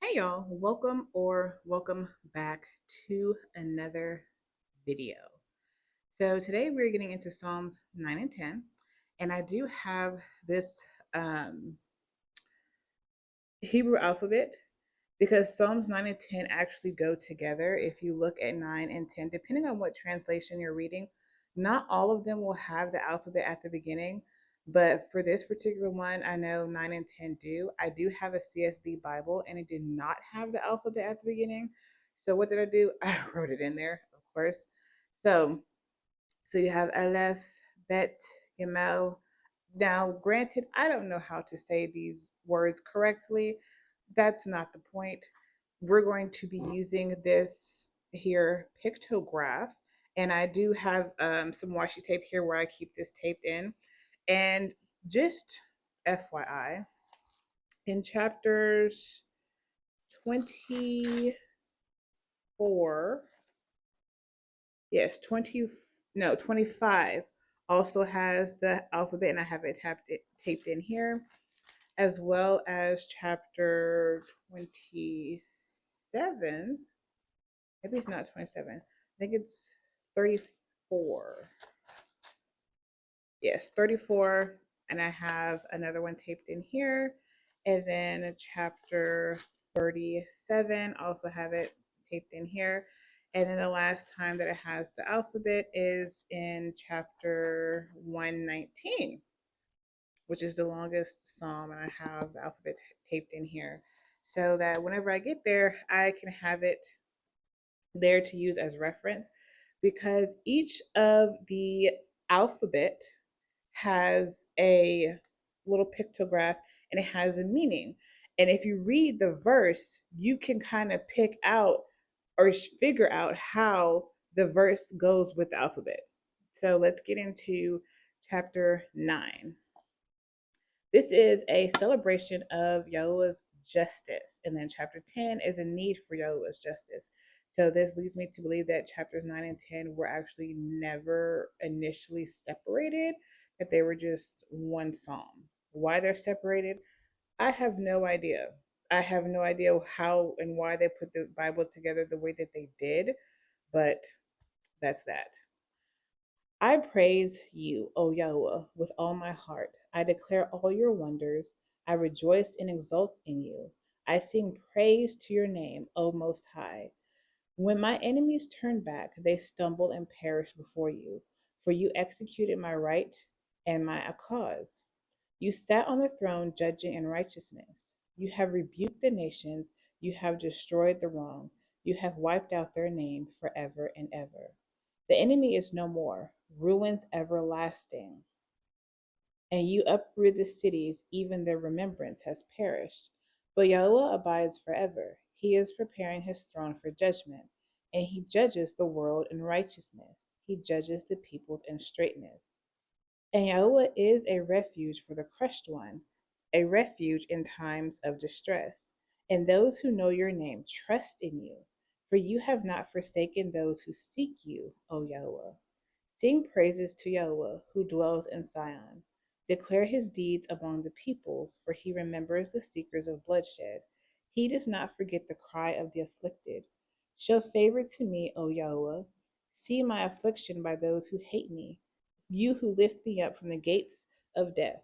Hey y'all, welcome back to another video. So today we're getting into Psalms 9 and 10, and I do have this um, Hebrew alphabet because Psalms 9 and 10 actually go together. If you look at 9 and 10, depending on what translation you're reading, not all of them will have the alphabet at the beginning. But for this particular one, I know 9 and 10 do. I do have a CSB Bible and it did not have the alphabet at the beginning. So what did I do? I wrote it in there, of course. So so you have Aleph, Bet, Yamel. Now, granted, I don't know how to say these words correctly. That's not the point. We're going to be using this here pictograph, and I do have some washi tape here where I keep this taped in. And just FYI, in chapters 24, yes, 20, no, 25 also has the alphabet, and I have it taped in here, as well as chapter 27. Maybe it's not 27. I think it's 34. Yes, 34. And I have another one taped in here. And then chapter 37, also have it taped in here. And then the last time that it has the alphabet is in chapter 119, which is the longest psalm. And I have the alphabet taped in here so that whenever I get there, I can have it there to use as reference because each of the alphabet has a little pictograph and it has a meaning. And if you read the verse, you can kind of pick out or figure out how the verse goes with the alphabet. So let's get into chapter 9. This is a celebration of Yahuwah's justice. And then chapter 10 is a need for Yahuwah's justice. So this leads me to believe that chapters 9 and 10 were actually never initially separated, that they were just one psalm. Why they're separated, I have no idea. I have no idea how and why they put the Bible together the way that they did, but that's that. I praise you, O Yahweh, with all my heart. I declare all your wonders. I rejoice and exult in you. I sing praise to your name, O Most High. When my enemies turn back, they stumble and perish before you. For you executed my right and my cause. You sat on the throne judging in righteousness. You have rebuked the nations. You have destroyed the wrong. You have wiped out their name forever and ever. The enemy is no more, ruins everlasting. And you uproot the cities, even their remembrance has perished. But Yahweh abides forever. He is preparing his throne for judgment, and he judges the world in righteousness. He judges the peoples in straightness. And Yahweh is a refuge for the crushed one, a refuge in times of distress. And those who know your name trust in you, for you have not forsaken those who seek you, O Yahweh. Sing praises to Yahweh, who dwells in Zion. Declare his deeds among the peoples, for he remembers the seekers of bloodshed. He does not forget the cry of the afflicted. Show favor to me, O Yahweh. See my affliction by those who hate me, you who lift me up from the gates of death,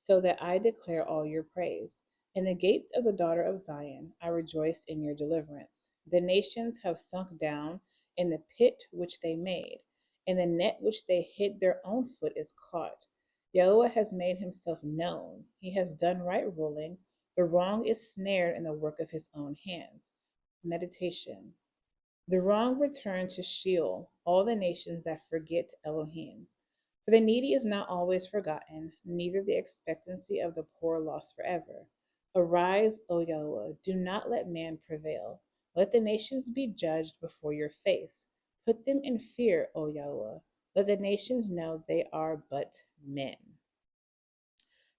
so that I declare all your praise. In the gates of the daughter of Zion, I rejoice in your deliverance. The nations have sunk down in the pit which they made, and the net which they hid their own foot is caught. Yahweh has made himself known. He has done right ruling. The wrong is snared in the work of his own hands. Meditation. The wrong return to Sheol, all the nations that forget Elohim. For the needy is not always forgotten, neither the expectancy of the poor lost forever. Arise, O Yahweh, do not let man prevail. Let the nations be judged before your face. Put them in fear, O Yahweh. Let the nations know they are but men.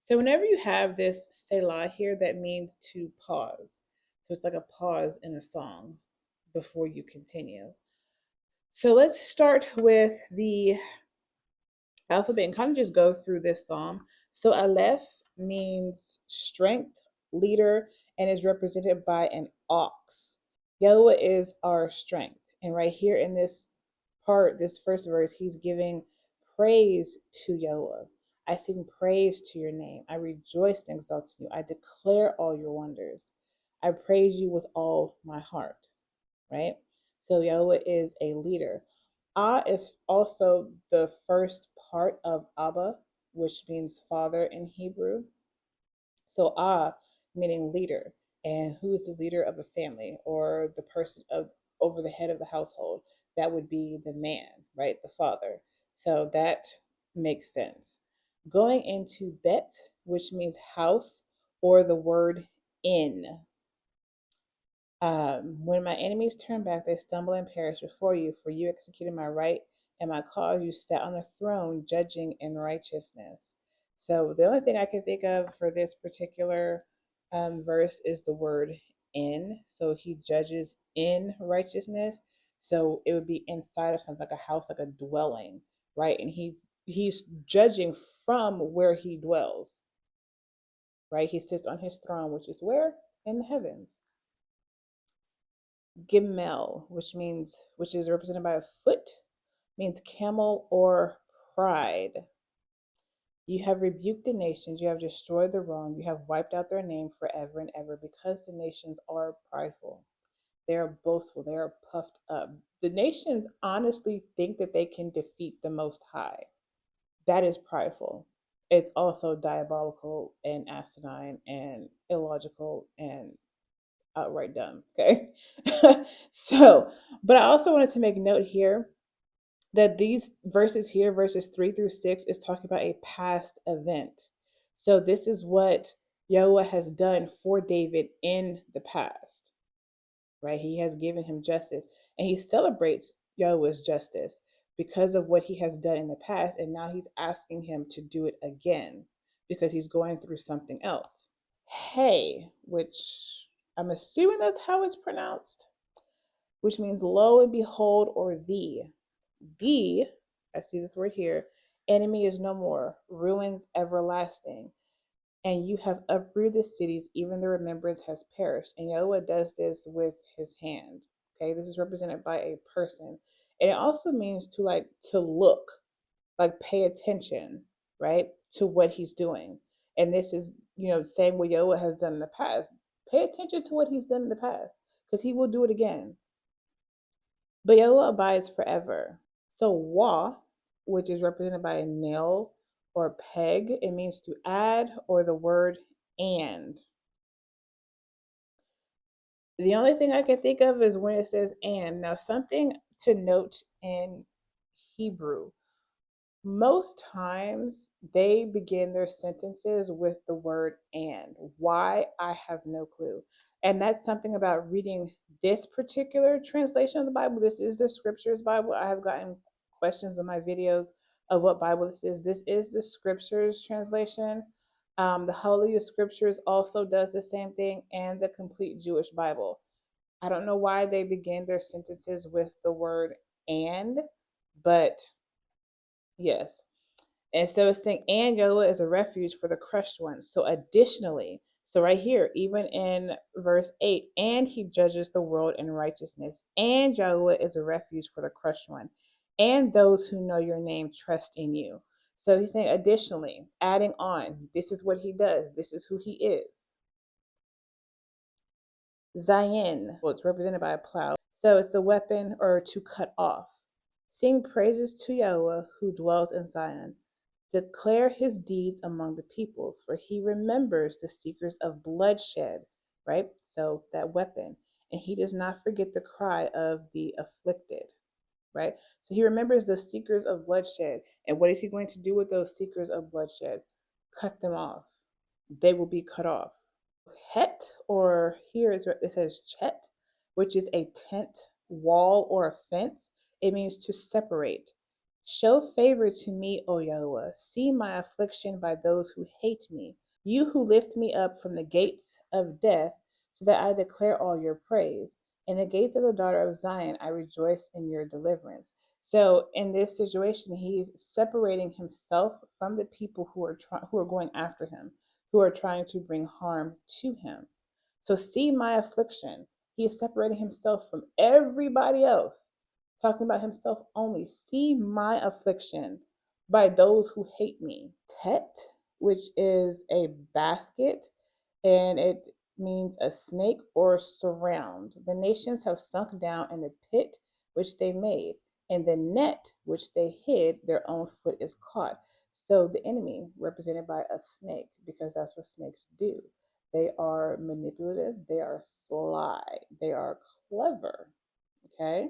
So whenever you have this Selah here, that means to pause. So it's like a pause in a song before you continue. So let's start with the alphabet and kind of just go through this psalm. So Aleph means strength, leader, and is represented by an ox. Yahweh is our strength. And right here in this part, this first verse, he's giving praise to Yahweh. I sing praise to your name. I rejoice and exalt you. I declare all your wonders. I praise you with all my heart, right? So Yahweh is a leader. Ah is also the first part of Abba, which means father in Hebrew. So meaning leader, and who is the leader of a family or the person of over the head of the household? That would be the man, right? The father. So that makes sense. Going into Bet, which means house, or the word in. When my enemies turn back, they stumble and perish before you, for you executed my right and my cause. You sat on the throne, judging in righteousness. So the only thing I can think of for this particular verse is the word in. So he judges in righteousness. So it would be inside of something like a house, like a dwelling, right? And he's judging from where he dwells, right? He sits on his throne, which is where? In the heavens. Gimel, which is represented by a foot, means camel or pride. You have rebuked the nations, you have destroyed the wrong, you have wiped out their name forever and ever, because the nations are prideful. They are boastful, they are puffed up. The nations honestly think that they can defeat the Most High. That is prideful. It's also diabolical and asinine and illogical and outright dumb. Okay. So, but I also wanted to make note here that these verses here, verses 3 through 6, is talking about a past event. So this is what Yahweh has done for David in the past, right? He has given him justice, and he celebrates Yahweh's justice because of what he has done in the past, and now he's asking him to do it again because he's going through something else. Hey, which I'm assuming that's how it's pronounced, which means lo and behold, or thee. Thee, I see this word here, enemy is no more, ruins everlasting. And you have uprooted the cities, even the remembrance has perished. And Yahweh does this with his hand. Okay, this is represented by a person. And it also means to look, like pay attention, right, to what he's doing. And this is, saying what Yahweh has done in the past. Pay attention to what he's done in the past, because he will do it again. But Yahweh abides forever. So Wah, which is represented by a nail or peg, it means to add, or the word and. The only thing I can think of is when it says and. Now, something to note in Hebrew. Most times they begin their sentences with the word and. Why? I have no clue. And that's something about reading this particular translation of the Bible. This is the Scriptures Bible. I have gotten questions in my videos of what Bible this is. This is the Scriptures translation. The Holy of Scriptures also does the same thing, and the Complete Jewish Bible. I don't know why they begin their sentences with the word and, but yes. And so it's saying, and Yahweh is a refuge for the crushed ones. So additionally, so right here, even in verse 8, and he judges the world in righteousness, and Yahweh is a refuge for the crushed one, and those who know your name trust in you. So he's saying additionally, adding on, this is what he does, this is who he is. Zayin, well, it's represented by a plow. So it's a weapon or to cut off. Sing praises to Yahweh who dwells in Zion. Declare his deeds among the peoples, for he remembers the seekers of bloodshed, right? So that weapon. And he does not forget the cry of the afflicted, right? So he remembers the seekers of bloodshed. And what is he going to do with those seekers of bloodshed? Cut them off. They will be cut off. Het, or here it says chet, which is a tent, wall, or a fence. It means to separate. Show favor to me, O Yahweh. See my affliction by those who hate me. You who lift me up from the gates of death, so that I declare all your praise. In the gates of the daughter of Zion, I rejoice in your deliverance. So in this situation, he's separating himself from the people who are going after him, who are trying to bring harm to him. So see my affliction. He is separating himself from everybody else, talking about himself only. See my affliction by those who hate me. Tet, which is a basket, and it means a snake or surround. The nations have sunk down in the pit which they made, and the net which they hid, their own foot is caught. So the enemy represented by a snake, because that's what snakes do. They are manipulative, they are sly, they are clever. Okay?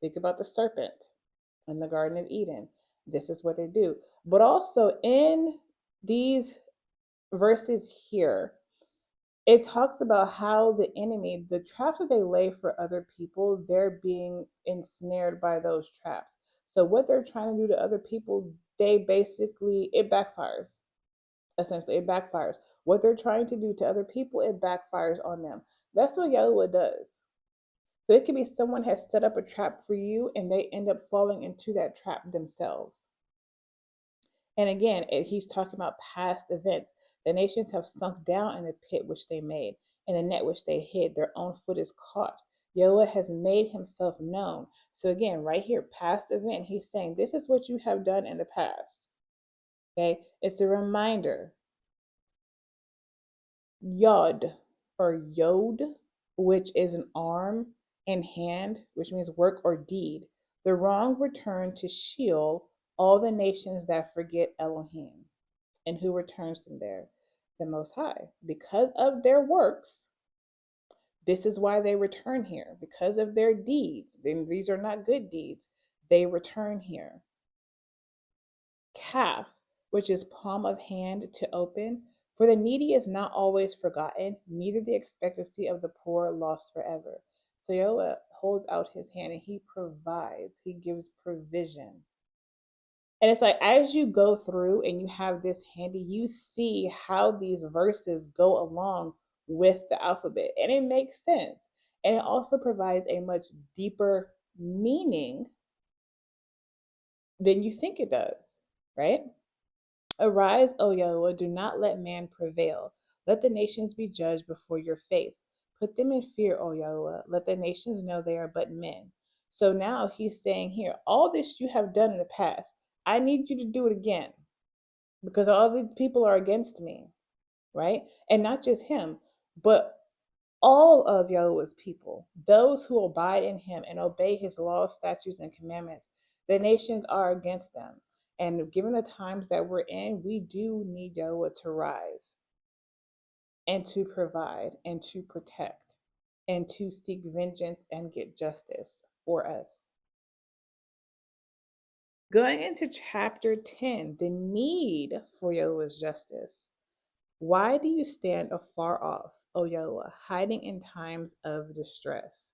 Think about the serpent in the Garden of Eden. This is what they do. But also in these verses here, it talks about how the enemy, the traps that they lay for other people, they're being ensnared by those traps. So what they're trying to do to other people, they basically, it backfires. Essentially, it backfires. What they're trying to do to other people, it backfires on them. That's what Yahuwah does. So it could be someone has set up a trap for you and they end up falling into that trap themselves. And again, he's talking about past events. The nations have sunk down in the pit which they made, and the net which they hid. Their own foot is caught. Yahweh has made himself known. So again, right here, past event, he's saying, this is what you have done in the past. Okay? It's a reminder. Yod, or Yod, which is an arm and hand, which means work or deed. The wrong return to Sheol all the nations that forget Elohim. And who returns them there? The Most High. Because of their works, this is why they return here. Because of their deeds, then these are not good deeds, they return here. Calf, which is palm of hand to open. For the needy is not always forgotten, neither the expectancy of the poor lost forever. So Yahweh holds out his hand and he provides, he gives provision. And it's like, as you go through and you have this handy, you see how these verses go along with the alphabet. And it makes sense. And it also provides a much deeper meaning than you think it does, right? Arise, O Yahweh, do not let man prevail. Let the nations be judged before your face. Put them in fear, O Yahweh. Let the nations know they are but men. So now he's saying here, all this you have done in the past, I need you to do it again, because all these people are against me, right? And not just him, but all of Yahweh's people, those who abide in him and obey his laws, statutes, and commandments. The nations are against them. And given the times that we're in, we do need Yahweh to rise and to provide and to protect and to seek vengeance and get justice for us. Going into chapter 10, the need for Yahweh's justice. Why do you stand afar off, O Yahweh, hiding in times of distress?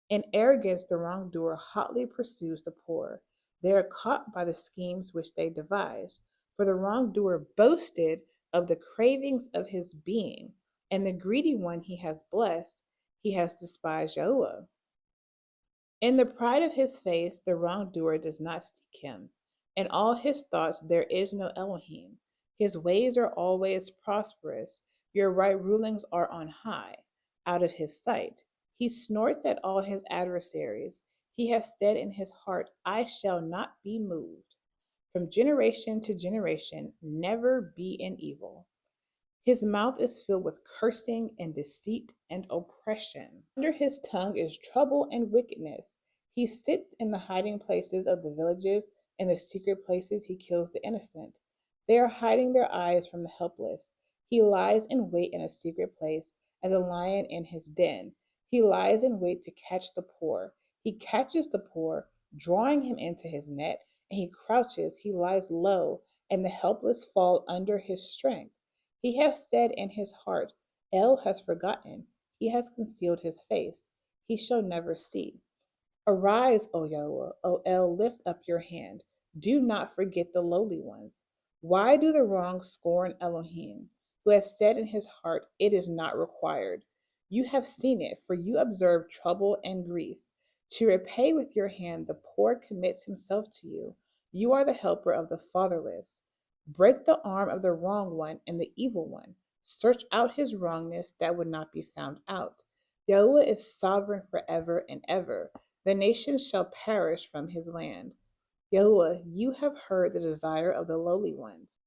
In arrogance, the wrongdoer hotly pursues the poor. They are caught by the schemes which they devised. For the wrongdoer boasted of the cravings of his being, and the greedy one he has blessed, he has despised Yahweh. In the pride of his face, the wrongdoer does not seek him. In all his thoughts, there is no Elohim. His ways are always prosperous. Your right rulings are on high, out of his sight. He snorts at all his adversaries. He has said in his heart, I shall not be moved. From generation to generation, never be in evil. His mouth is filled with cursing and deceit and oppression. Under his tongue is trouble and wickedness. He sits in the hiding places of the villages. In the secret places he kills the innocent. They are hiding their eyes from the helpless. He lies in wait in a secret place, as a lion in his den. He lies in wait to catch the poor. He catches the poor, drawing him into his net, and he crouches, he lies low, and the helpless fall under his strength. He has said in his heart, El has forgotten, he has concealed his face, he shall never see. Arise, O Yahweh, O El, lift up your hand. Do not forget the lowly ones. Why do the wrong scorn Elohim, who has said in his heart, it is not required? You have seen it, for you observe trouble and grief. To repay with your hand, the poor commits himself to you. You are the helper of the fatherless. Break the arm of the wrong one and the evil one. Search out his wrongness that would not be found out. Yahweh is sovereign forever and ever. The nations shall perish from his land. Yahweh, you have heard the desire of the lowly ones.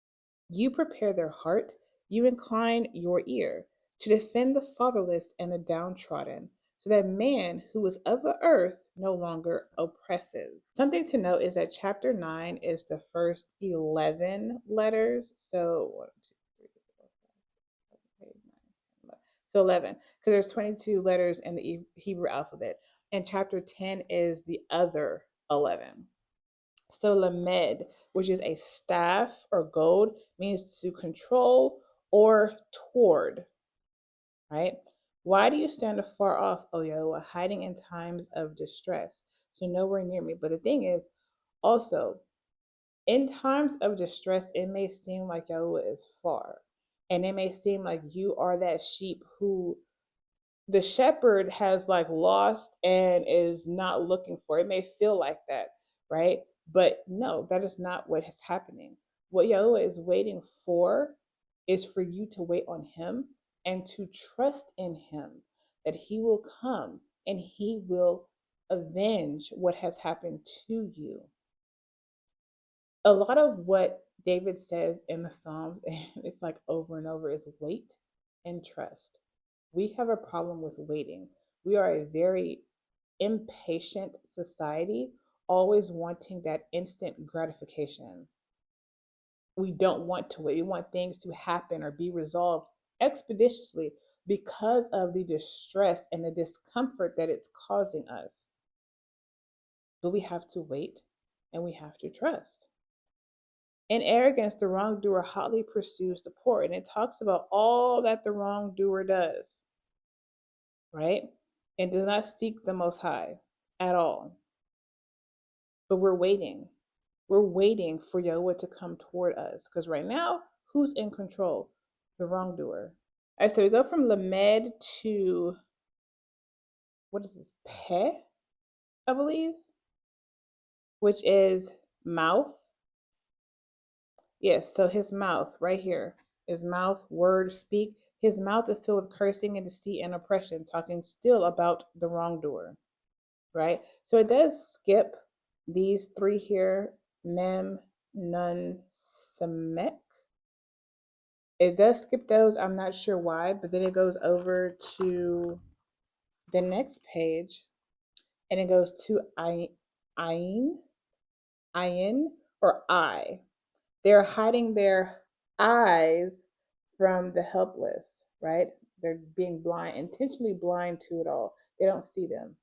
You prepare their heart, you incline your ear to defend the fatherless and the downtrodden, so that man who is of the earth no longer oppresses. Something to note is that chapter 9 is the first 11 letters. So, 1, 2, 3, 4, 5, 6, 7, 8, 9, 10, 11. So 11, because there's 22 letters in the Hebrew alphabet. And chapter 10 is the other 11. So lamed, which is a staff or goad, means to control or toward, right? Why do you stand afar off, O Yahweh, hiding in times of distress? So nowhere near me. But the thing is, also, in times of distress, it may seem like Yahweh is far. And it may seem like you are that sheep who the shepherd has like lost and is not looking for. It may feel like that, right? But no, that is not what is happening. What Yahweh is waiting for is for you to wait on him and to trust in him that he will come and he will avenge what has happened to you. A lot of what David says in the Psalms, and it's like over and over, is wait and trust. We have a problem with waiting. We are a very impatient society, always wanting that instant gratification. We don't want to wait. We want things to happen or be resolved expeditiously because of the distress and the discomfort that it's causing us. But we have to wait and we have to trust. In arrogance, the wrongdoer hotly pursues the poor, and it talks about all that the wrongdoer does, right? And does not seek the Most High at all. But we're waiting. We're waiting for Yahweh to come toward us. Because right now, who's in control? The wrongdoer. All right, so we go from Lamed to, what is this? Peh, I believe, which is mouth. Yes, so his mouth right here. His mouth, word, speak. His mouth is filled with cursing and deceit and oppression, talking still about the wrongdoer, right? So it does skip these three here, mem, nun, semek. It does skip those. I'm not sure why, but then it goes over to the next page and it goes to ayin, ayin or I. They're hiding their eyes from the helpless, right? They're being blind, intentionally blind to it all. They don't see them.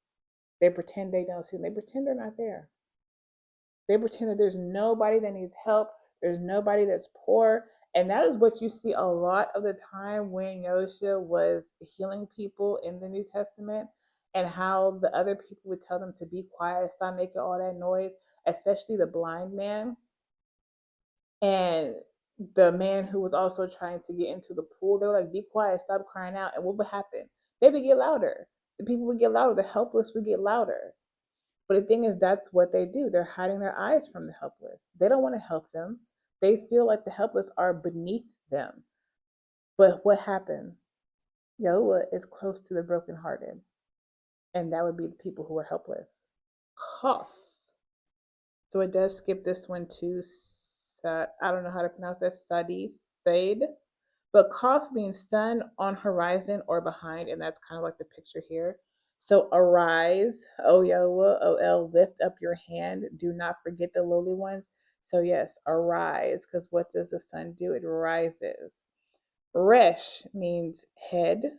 They pretend they don't see them. They pretend they're not there. They pretend that there's nobody that needs help. There's nobody that's poor. And that is what you see a lot of the time when Yosha was healing people in the New Testament, and how the other people would tell them to be quiet, stop making all that noise, especially the blind man. And the man who was also trying to get into the pool, they were like, be quiet, stop crying out. And what would happen? They would get louder. The people would get louder. The helpless would get louder. But the thing is, that's what they do. They're hiding their eyes from the helpless. They don't want to help them. They feel like the helpless are beneath them. But what happened? Yahweh is close to the brokenhearted. And that would be the people who are helpless. Cough. So it does skip this one too. I don't know how to pronounce that. Sadi, Said. But Kaf means sun on horizon or behind, and that's kind of like the picture here. So arise, O Yahweh, O El, lift up your hand. Do not forget the lowly ones. So yes, arise, because what does the sun do? It rises. Resh means head.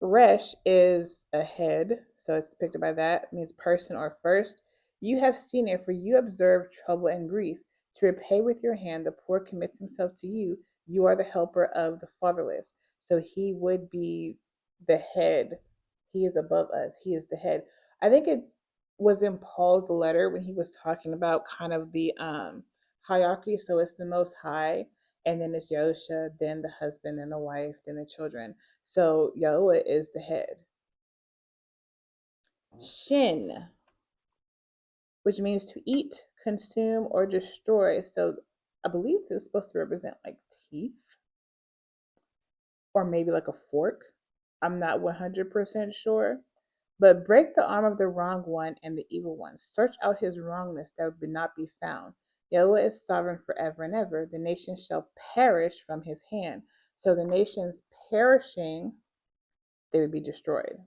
Resh is a head, so it's depicted by that. It means person or first. You have seen it, for you observe trouble and grief. To repay with your hand, the poor commits himself to you. You are the helper of the fatherless. So he would be the head. He is above us. He is the head. I think it was in Paul's letter when he was talking about kind of the hierarchy. So it's the most high, and then it's Yosha, then the husband, then the wife, then the children. So Yahweh is the head. Shin, which means to eat, consume, or destroy. So I believe this is supposed to represent like teeth. or maybe like a fork. I'm not 100% sure. But break the arm of the wrong one and the evil one. Search out his wrongness that would not be found. Yahweh is sovereign forever and ever. The nations shall perish from his hand. So the nations perishing, they would be destroyed.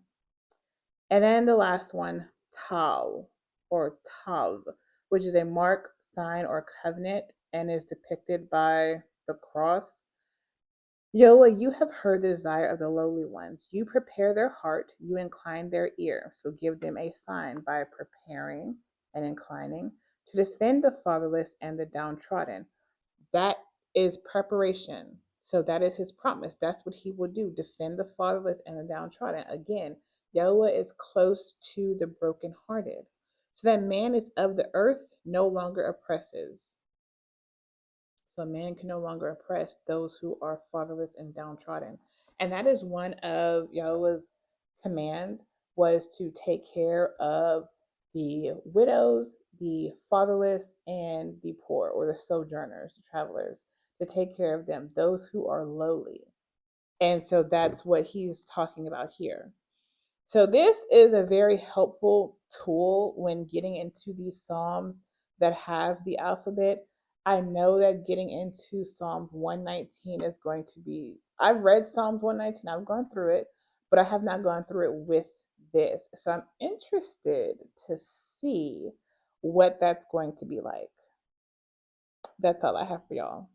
And then the last one, Tal or Tav, which is a mark, sign, or covenant and is depicted by the cross. Yahweh, you have heard the desire of the lowly ones. You prepare their heart, you incline their ear. So give them a sign by preparing and inclining to defend the fatherless and the downtrodden. That is preparation. So that is his promise. That's what he will do, defend the fatherless and the downtrodden. Again, Yahweh is close to the brokenhearted. So that man is of the earth no longer oppresses. So man can no longer oppress those who are fatherless and downtrodden. And that is one of Yahweh's commands, was to take care of the widows, the fatherless, and the poor, or the sojourners, the travelers, to take care of them, those who are lowly. And so that's what he's talking about here. So this is a very helpful tool when getting into these Psalms that have the alphabet. I know that getting into Psalms 119 is going to be, I've read Psalms 119, I've gone through it, but I have not gone through it with this. So I'm interested to see what that's going to be like. That's all I have for y'all.